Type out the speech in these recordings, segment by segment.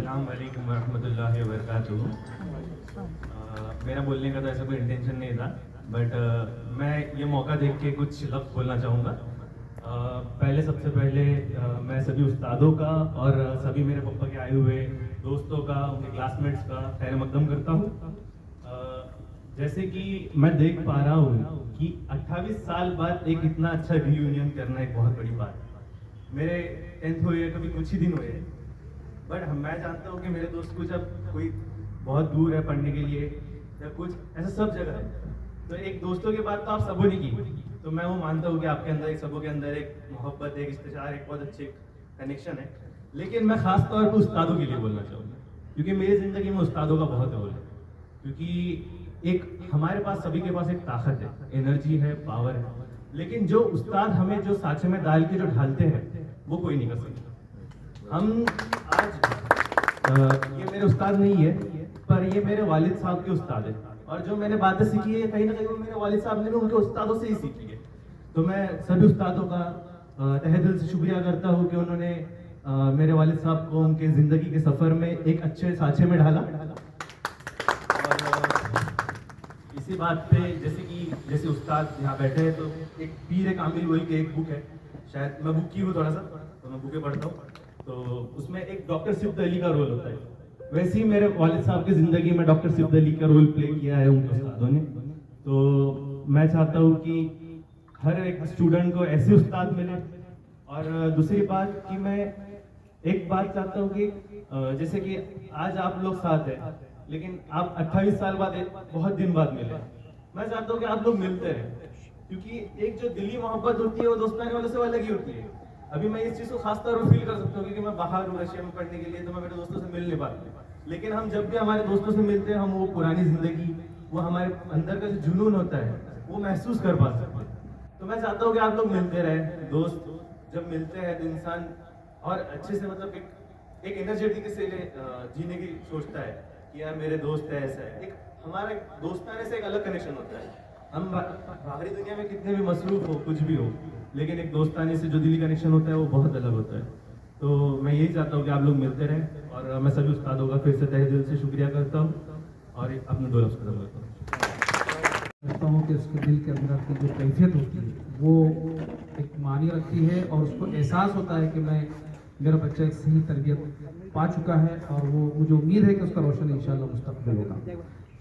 अस्सलाम वालेकुम वरहमतुल्लाहि वबरकातुहू। मेरा बोलने का तो ऐसा कोई इंटेंशन नहीं था, बट मैं ये मौका देख के कुछ लफ्ज़ बोलना चाहूँगा। सबसे पहले मैं सभी उस्तादों का और सभी मेरे पापा के आए हुए दोस्तों का, उनके क्लासमेट्स का खैर मकदम करता हूँ। जैसे कि मैं देख पा रहा हूँ कि 28 साल बाद एक इतना अच्छा रीयूनियन करना एक बहुत बड़ी बात है। मेरे 10th हुए कभी कुछ ही दिन हुए, बट मैं जानता हूँ कि मेरे दोस्त को जब कोई बहुत दूर है पढ़ने के लिए या कुछ ऐसा सब जगह है, तो एक दोस्तों के बाद तो आप सबों ने की, तो मैं वो मानता हूँ कि आपके अंदर एक सबों के अंदर एक मोहब्बत, एक इस्तेशार, एक बहुत अच्छे कनेक्शन है। लेकिन मैं खास तौर पर उस्तादों के लिए बोलना चाहूँगा, क्योंकि मेरी ज़िंदगी में उस्तादों का बहुत रोल है। क्योंकि एक हमारे पास सभी के पास एक ताकत है, एनर्जी है, पावर है, लेकिन जो उस्ताद हमें जो सांचे में डाल के जो ढालते हैं वो कोई नहीं कर सकता। हम आज ये मेरे उस्ताद नहीं है, पर ये मेरे वालिद साहब के उस्ताद है, और जो मैंने बातें सीखी है कहीं ना कहीं वो मेरे वालिद साहब ने भी उनके उस्तादों से ही सीखी है। तो मैं सभी उस्तादों का तहे दिल से शुक्रिया करता हूँ कि उन्होंने मेरे वालिद साहब को उनके ज़िंदगी के सफ़र में एक अच्छे सांचे में ढाला। इसी बात पे जैसे उस्ताद यहाँ बैठे हैं, तो एक पीर कामिल वही की एक बुक है, शायद मैं बुक की हूँ थोड़ा सा, तो मैं बुकें पढ़ता हूँ, तो उसमें एक डॉक्टर सिब्त अली का रोल होता है। वैसे ही मेरे वालिद साहब की ज़िंदगी में डॉक्टर सिब्त अली का रोल प्ले किया है उनके उस्तादों ने। तो मैं चाहता हूँ कि हर एक स्टूडेंट को ऐसे उस्ताद मिले। और दूसरी बात कि मैं एक बात चाहता हूँ कि जैसे कि आज आप लोग साथ हैं, लेकिन आप 28 साल बाद बहुत दिन बाद मिले। मैं चाहता हूँ कि आप लोग मिलते रहें, क्योंकि एक जो दिली मोहब्बत होती है वो दोस्तानी वालों से अलग ही होती है। अभी मैं इस चीज़ को खास तौर पर फील कर सकता हूँ, क्योंकि मैं बाहर हूँ रशिया में पढ़ने के लिए, तो मैं मेरे दोस्तों से मिल नहीं पाता। लेकिन हम जब भी हमारे दोस्तों से मिलते हैं, हम वो पुरानी ज़िंदगी, वो हमारे अंदर का जो जुनून होता है वो महसूस कर पाते हैं। तो मैं चाहता हूँ कि आप लोग मिलते रहें। दोस्त जब मिलते हैं तो इंसान और अच्छे से मतलब एक एनर्जेटिक से जीने की सोचता है कि यार मेरे दोस्त है, ऐसा है। एक हमारा दोस्ताने से एक अलग कनेक्शन होता है। हम बाहरी दुनिया में कितने भी मसरूफ हो, कुछ भी हो, लेकिन एक दोस्ताने से जो दिली कनेक्शन होता है वो बहुत अलग होता है। तो मैं यही चाहता हूँ कि आप लोग मिलते रहें, और मैं सभी उस्तादों का फिर से तहे दिल से शुक्रिया करता हूँ और अपने दो लफ्ज़ खत्म करता हूँ कि उसके दिल के अंदर की जो कैफियत होती है वो एक मानी रखती है, और उसको एहसास होता है कि मेरा बच्चा एक सही तरबियत पा चुका है, और वो मुझे उम्मीद है कि उसका रोशन इंशाल्लाह मुस्तक़बिल होगा।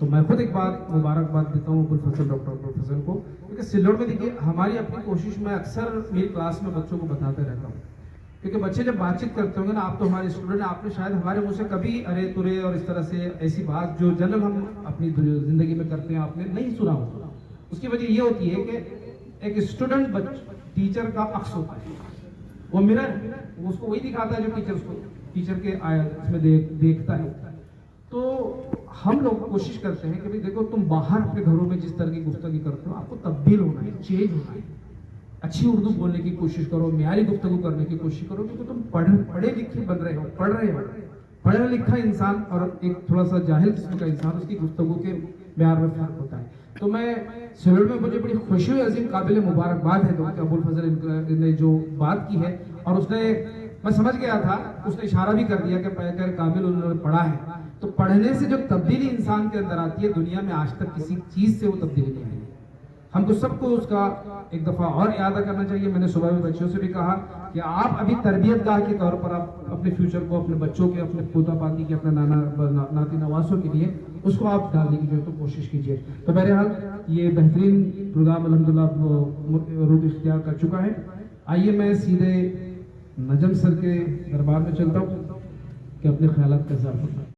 तो मैं खुद एक बात मुबारकबाद देता हूँ अबुल फजल डॉक्टर अबुल फजल को, क्योंकि सिल्लोड़ में देखिए हमारी अपनी कोशिश में अक्सर मेरी क्लास में बच्चों को बताते रहता हूँ, क्योंकि बच्चे जब बातचीत करते होंगे ना, आप तो हमारे स्टूडेंट, आपने शायद हमारे मुँह से कभी अरे तुरे और इस तरह से ऐसी बात जो जनरल हम अपनी ज़िंदगी में करते हैं आपने नहीं सुना होगा। उसकी वजह ये होती है कि एक स्टूडेंट टीचर का अक्स होता है, वो मिरर, वो उसको वही दिखाता है जो टीचर के इसमें देखता है। तो हम लोग कोशिश करते हैं कि भाई देखो, तुम बाहर अपने घरों में जिस तरह की गुफ्तगू करते हो, आपको तब्दील होना है, चेंज होना है। अच्छी उर्दू बोलने की कोशिश करो, म्यारी गुफ्तगू करने की कोशिश करो, क्योंकि तुम पढ़े लिखे बन रहे हो, पढ़ा लिखा इंसान और एक थोड़ा सा जाहिल किस्म का इंसान, उसकी गुफ्तगू के म्यार में फर्क होता है। तो मैं सिलोड़ में मुझे बड़ी खुशी हुई, अजीम काबिल मुबारकबाद है क्योंकि अबुल फजल ने जो बात की है, और उसने, मैं समझ गया था, उसने इशारा भी कर दिया कि पैकर काबिल उन्होंने पढ़ा है। तो पढ़ने से जो तब्दीली इंसान के अंदर आती है, दुनिया में आज तक किसी चीज़ से वो तब्दीली नहीं आई। हमको सबको उसका एक दफ़ा और याद करना चाहिए। मैंने सुबह में बच्चों से भी कहा कि आप अभी तरबियतगाह के तौर पर आप अपने फ्यूचर को, अपने बच्चों के, अपने पोता पाती के, अपने नाती नवासों के लिए उसको आप डालने की जो तो कोशिश कीजिए। तो बहरहाल ये बेहतरीन प्रोग्राम अल्हम्दुलिल्लाह रुख इख्तियार कर चुका है। आइए मैं सीधे नजम सर के दरबार में चलता हूँ कि अपने ख्यालात का इज़हार करना।